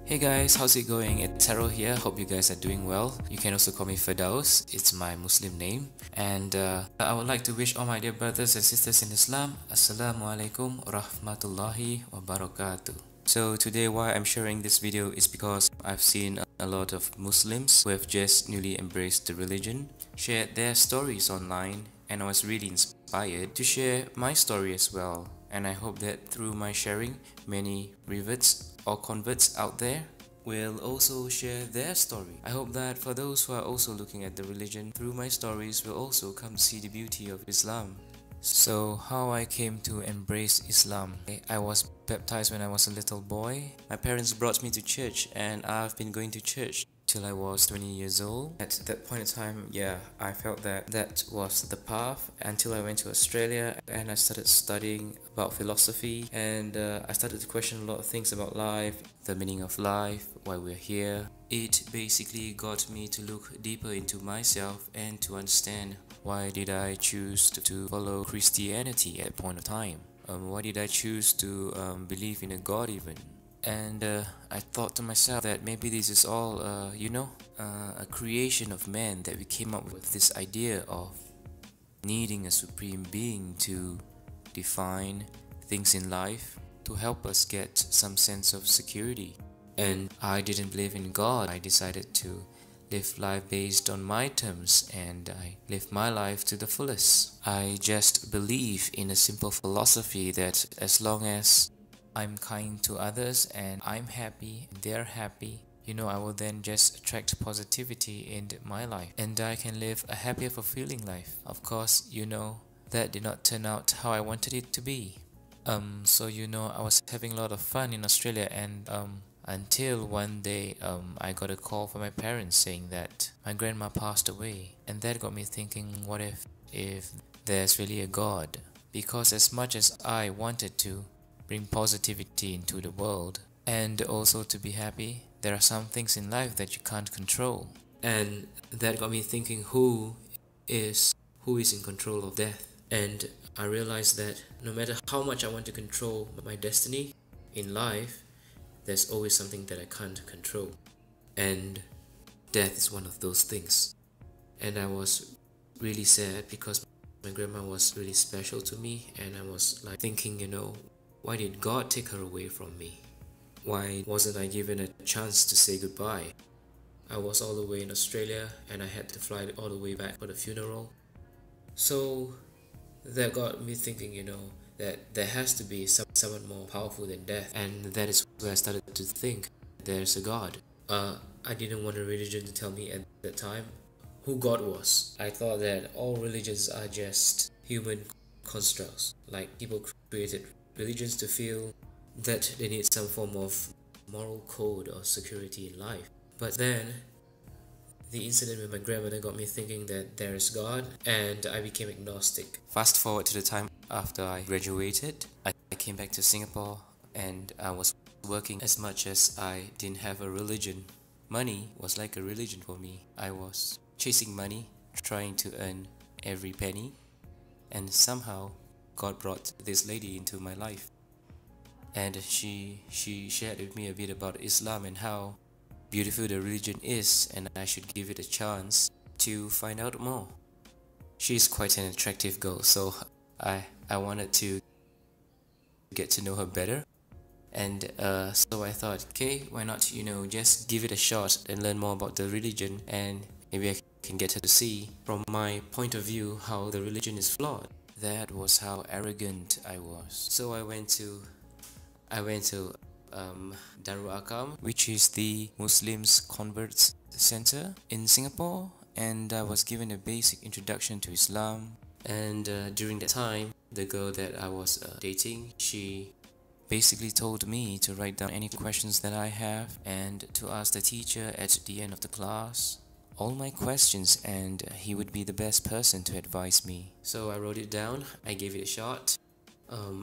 Hey guys, how's it going? It's Harold here. Hope you guys are doing well. You can also call me Firdaus. It's my Muslim name. And I would like to wish all my dear brothers and sisters in Islam, Assalamu alaikum rahmatullahi wa barakatuh. So today why I'm sharing this video is because I've seen a lot of Muslims who have just newly embraced the religion, shared their stories online, and I was really inspired to share my story as well. And I hope that through my sharing, many reverts or converts out there will also share their story. I hope that for those who are also looking at the religion through my stories will also come to see the beauty of Islam. So how I came to embrace Islam. I was baptized when I was a little boy. My parents brought me to church and I've been going to church till I was 20 years old. At that point in time, I felt that that was the path until I went to Australia and I started studying about philosophy, and I started to question a lot of things about life, the meaning of life, why we're here. It basically got me to look deeper into myself and to understand why did I choose to follow Christianity at a point of time. Why did I choose to believe in a God even? And I thought to myself that maybe this is all, a creation of man, that we came up with this idea of needing a supreme being to define things in life, to help us get some sense of security. And I didn't believe in God. I decided to live life based on my terms, and I live my life to the fullest. I just believe in a simple philosophy that as long as I'm kind to others and I'm happy, they're happy, I will then just attract positivity in my life and I can live a happier, fulfilling life. Of course, that did not turn out how I wanted it to be. So I was having a lot of fun in Australia, and until one day I got a call from my parents saying that my grandma passed away, and that got me thinking, what if there's really a God? Because as much as I wanted to bring positivity into the world and also to be happy, there are some things in life that you can't control. And that got me thinking, who is in control of death? And I realized that no matter how much I want to control my destiny in life, there's always something that I can't control, and death is one of those things. And I was really sad because my grandma was really special to me, and I was like thinking, why did God take her away from me? Why wasn't I given a chance to say goodbye? I was all the way in Australia and I had to fly all the way back for the funeral. So that got me thinking, that there has to be someone more powerful than death. And that is where I started to think there's a God. I didn't want a religion to tell me at that time who God was. I thought that all religions are just human constructs, like people created religions to feel that they need some form of moral code or security in life. But then the incident with my grandmother got me thinking that there is God, and I became agnostic. Fast forward to the time after I graduated, I came back to Singapore and I was working. As much as I didn't have a religion, money was like a religion for me. I was chasing money, trying to earn every penny, and somehow God brought this lady into my life. And she shared with me a bit about Islam and how beautiful the religion is, and I should give it a chance to find out more. She's quite an attractive girl, so I wanted to get to know her better. And so I thought, okay, why not, just give it a shot and learn more about the religion, and maybe I can get her to see from my point of view how the religion is flawed. That was how arrogant I was. So I went to Darul Akam, which is the Muslims Converts Center in Singapore, and I was given a basic introduction to Islam. And during that time, the girl that I was dating, she basically told me to write down any questions that I have and to ask the teacher at the end of the class all my questions, and he would be the best person to advise me. So I wrote it down, I gave it a shot.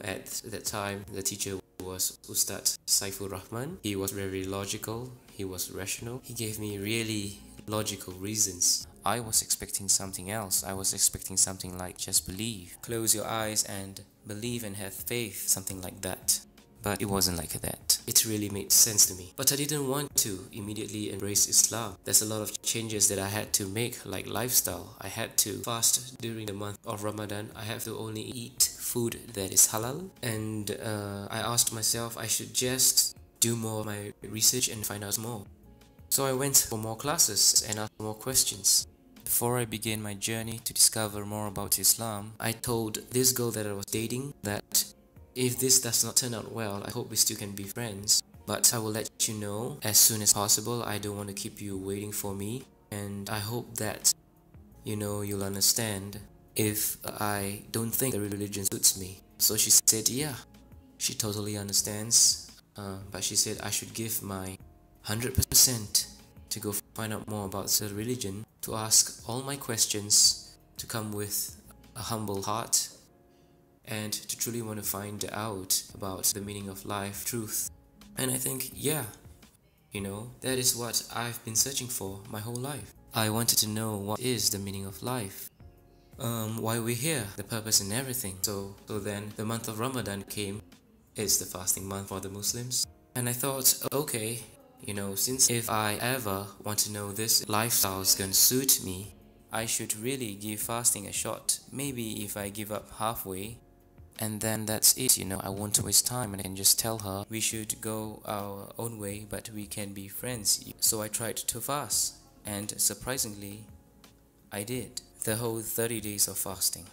At that time, the teacher was Ustad Saiful Rahman. He was very logical, he was rational. He gave me really logical reasons. I was expecting something else. I was expecting something like just believe. Close your eyes and believe and have faith, something like that. But it wasn't like that. it really made sense to me. But I didn't want to immediately embrace Islam. There's a lot of changes that I had to make, like lifestyle. I had to fast during the month of Ramadan. I have to only eat food that is halal. And I asked myself I should just do more of my research and find out more. So I went for more classes and asked more questions. Before I began my journey to discover more about Islam, I told this girl that I was dating that if this does not turn out well, I hope we still can be friends. But I will let you know as soon as possible. I don't want to keep you waiting for me. And I hope that, you'll understand if I don't think the religion suits me. So she said, yeah, she totally understands. But she said I should give my 100% to go find out more about the religion, to ask all my questions, to come with a humble heart, and to truly want to find out about the meaning of life, truth. And I think, yeah, that is what I've been searching for my whole life. I wanted to know what is the meaning of life, why we're here, the purpose and everything. So then the month of Ramadan came. It's the fasting month for the Muslims. And I thought, okay, since if I ever want to know this lifestyle is going to suit me, I should really give fasting a shot. Maybe if I give up halfway, and then that's it, I won't waste time and I can just tell her we should go our own way, but we can be friends. So I tried to fast, and surprisingly, I did the whole 30 days of fasting.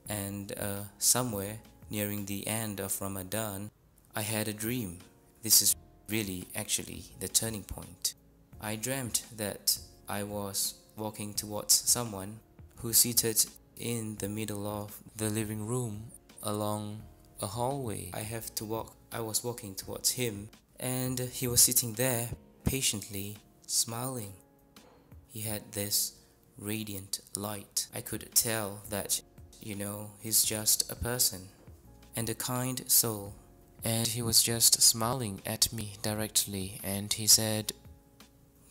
And somewhere nearing the end of Ramadan, I had a dream. This is really actually the turning point. I dreamt that I was walking towards someone who seated in the middle of the living room along a hallway. I was walking towards him, and he was sitting there patiently smiling. He had this radiant light. I could tell that, he's just a person and a kind soul. And he was just smiling at me directly, and he said,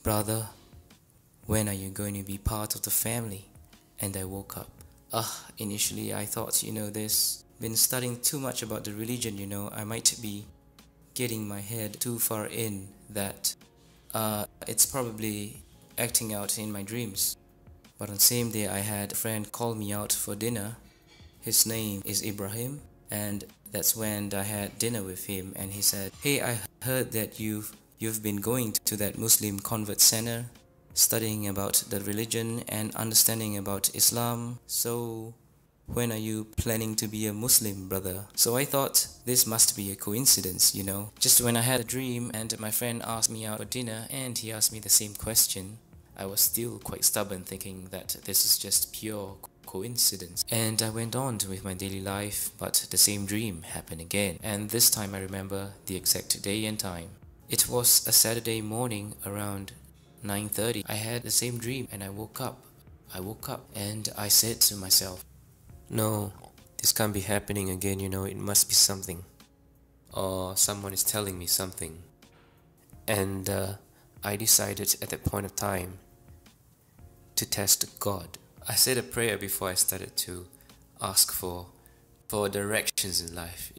"Brother, when are you going to be part of the family?" And I woke up. Initially I thought, this been studying too much about the religion, I might be getting my head too far in that it's probably acting out in my dreams. But on the same day, I had a friend call me out for dinner. His name is Ibrahim, and that's when I had dinner with him, and he said, "Hey, I heard that you've been going to that Muslim convert center, studying about the religion and understanding about Islam. So when are you planning to be a Muslim, brother?" So I thought this must be a coincidence, Just when I had a dream and my friend asked me out for dinner and he asked me the same question, I was still quite stubborn, thinking that this is just pure coincidence. And I went on with my daily life, but the same dream happened again. And this time I remember the exact day and time. It was a Saturday morning around 9:30. I had the same dream and I woke up. And I said to myself, no, this can't be happening again, it must be something. Or someone is telling me something. And I decided at that point of time to test God. I said a prayer before I started to ask for directions in life,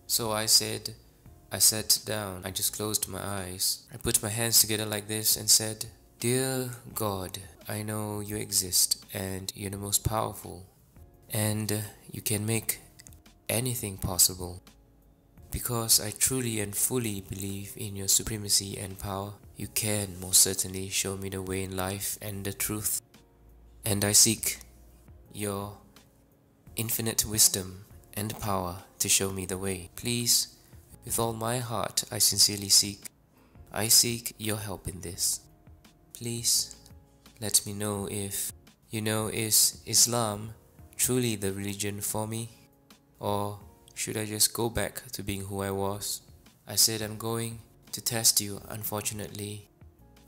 So I sat down, I just closed my eyes. I put my hands together like this and said, "Dear God, I know you exist and you're the most powerful. And you can make anything possible. Because I truly and fully believe in your supremacy and power, you can most certainly show me the way in life and the truth. And I seek your infinite wisdom and power to show me the way. Please, with all my heart, I sincerely seek your help in this. Please, let me know if, is Islam truly the religion for me? Or should I just go back to being who I was?" I said, "I'm going to test you. Unfortunately,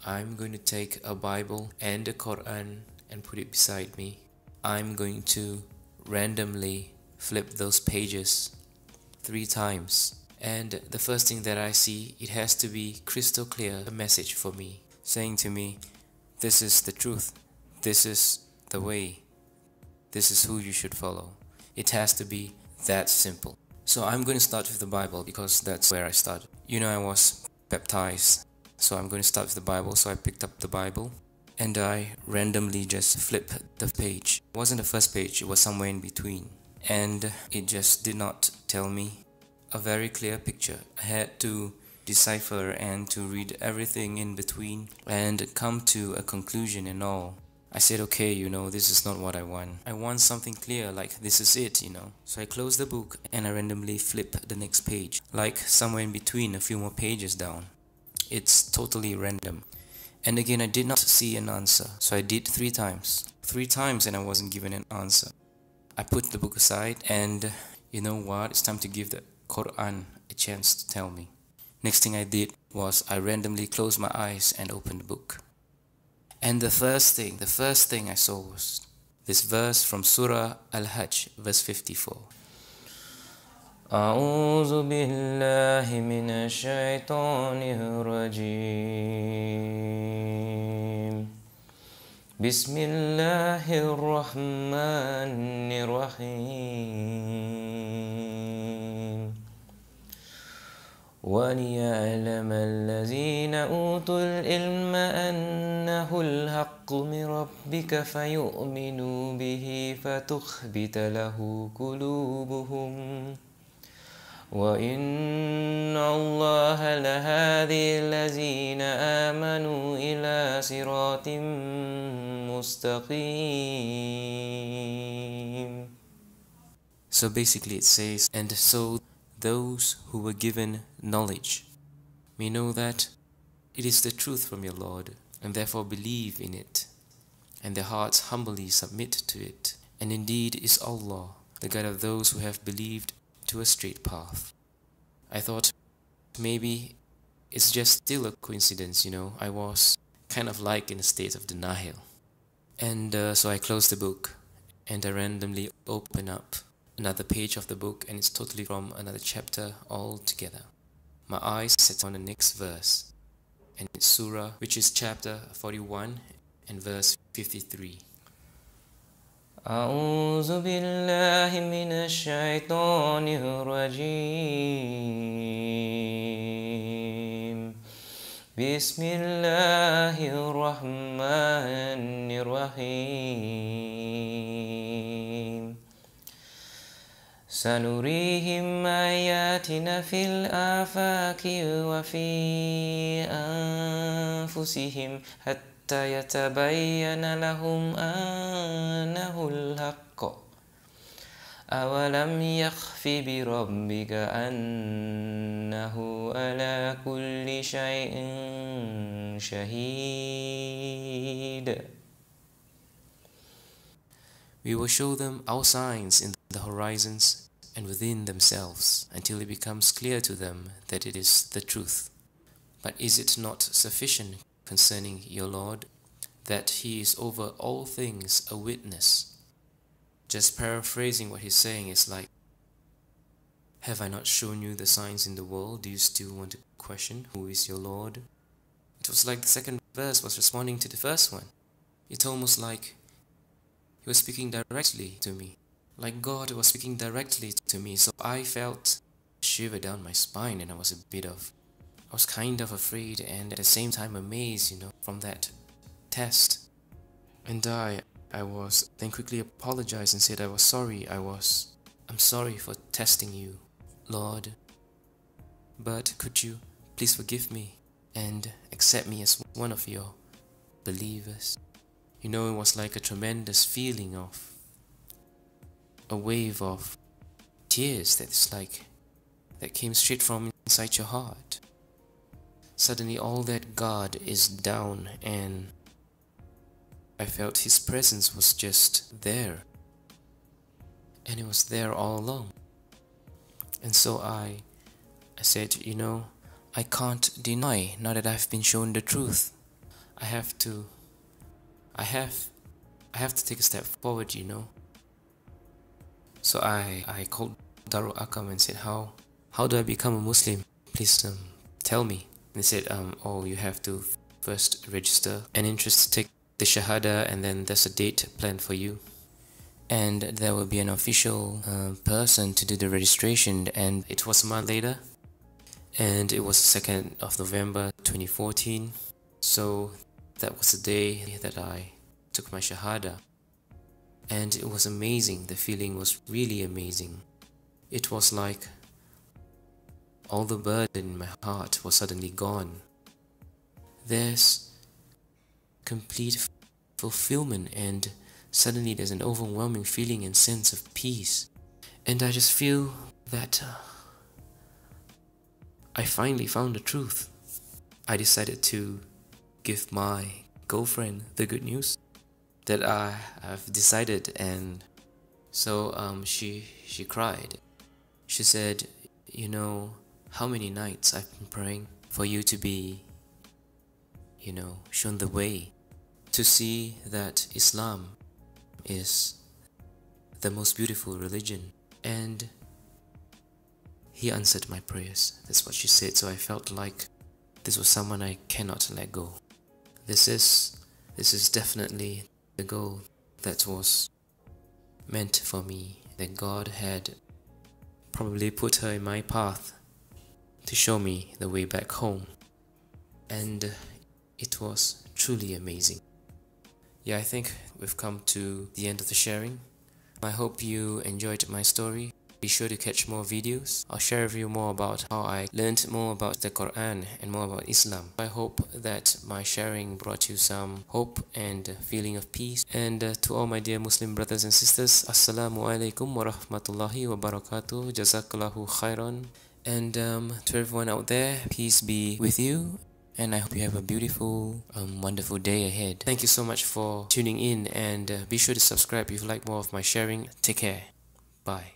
I'm going to take a Bible and a Quran and put it beside me. I'm going to randomly flip those pages 3 times. And the first thing that I see, it has to be crystal clear, a message for me, saying to me, this is the truth, this is the way, this is who you should follow. It has to be that simple. So I'm going to start with the Bible because that's where I started. I was baptized, so I'm going to start with the Bible. So I picked up the Bible and I randomly just flipped the page. It wasn't the first page, it was somewhere in between. And it just did not tell me a very clear picture. I had to decipher and to read everything in between and come to a conclusion and all. I said, okay, this is not what I want. I want something clear, like this is it. So I closed the book and I randomly flip the next page, like somewhere in between, a few more pages down. It's totally random. And again, I did not see an answer. So I did 3 times. 3 times and I wasn't given an answer. I put the book aside and you know what? It's time to give the Quran a chance to tell me. Next thing I did was I randomly closed my eyes and opened the book. And the first thing I saw was this verse from Surah Al-Hajj, verse 54. أعوذ بالله من الشيطان الرجيم بسم الله الرحمن الرحيم وليعلم الذين أوتوا العلم أنه الحق من ربك فيؤمنوا به فتخبت له قلوبهم وإن الله لهادي الذين آمنوا إلى صراط مستقيم. So basically it says, and so those who were given knowledge may know that it is the truth from your Lord, and therefore believe in it, and their hearts humbly submit to it. And indeed is Allah, the guide of those who have believed to a straight path. I thought maybe it's just still a coincidence, I was kind of like in a state of denial. And so I closed the book and I randomly opened up another page of the book, and it's totally from another chapter altogether. My eyes set on the next verse, and it's Surah, which is chapter 41 and verse 53. أعوذ بالله من الشيطان الرجيم بسم الله الرحمن الرحيم سنريهم آياتنا في الآفاق وفي أنفسهم حتى يتبين لهم أنه الحق أولم يخف بربك أنه على كل شيء شهيد. We will show them our signs in the horizons and within themselves until it becomes clear to them that it is the truth. But is it not sufficient concerning your Lord that He is over all things a witness? Just paraphrasing what he's saying is like, have I not shown you the signs in the world? Do you still want to question who is your Lord? It was like the second verse was responding to the first one. It's almost like He was speaking directly to me, like God was speaking directly to me. So I felt a shiver down my spine, and I was kind of afraid and at the same time amazed, from that test. And I was then quickly apologized and said I was sorry. I'm sorry for testing you, Lord. But could you please forgive me and accept me as one of your believers? It was like a tremendous feeling of a wave of tears that came straight from inside your heart. Suddenly all that God is down, and I felt His presence was just there. And it was there all along. And so I said, I can't deny now that I've been shown the truth. I have to take a step forward, So I called Darul Akam and said, how do I become a Muslim? Please tell me. And they said, you have to first register an interest to take the Shahada, and then there's a date planned for you. and there will be an official person to do the registration, and it was a month later, and it was 2nd of November 2014. So that was the day that I took my Shahada, and it was amazing. The feeling was really amazing. It was like all the burden in my heart was suddenly gone. There's complete fulfillment, and suddenly there's an overwhelming feeling and sense of peace. And I just feel that I finally found the truth. I decided to give my girlfriend the good news that I have decided, and so she cried. She said, you know, how many nights I've been praying for you to be, shown the way, to see that Islam is the most beautiful religion. And he answered my prayers. That's what she said. So I felt like this was someone I cannot let go. This is definitely the goal that was meant for me, that God had probably put her in my path to show me the way back home. And it was truly amazing. Yeah, I think we've come to the end of the sharing. I hope you enjoyed my story. Be sure to catch more videos. I'll share with you more about how I learned more about the Quran and more about Islam. I hope that my sharing brought you some hope and feeling of peace. And to all my dear Muslim brothers and sisters, Assalamu alaikum wa rahmatullahi wa barakatuh. Jazakallahu khairan. And to everyone out there, peace be with you. And I hope you have a beautiful, wonderful day ahead. Thank you so much for tuning in, and be sure to subscribe if you like more of my sharing. Take care. Bye.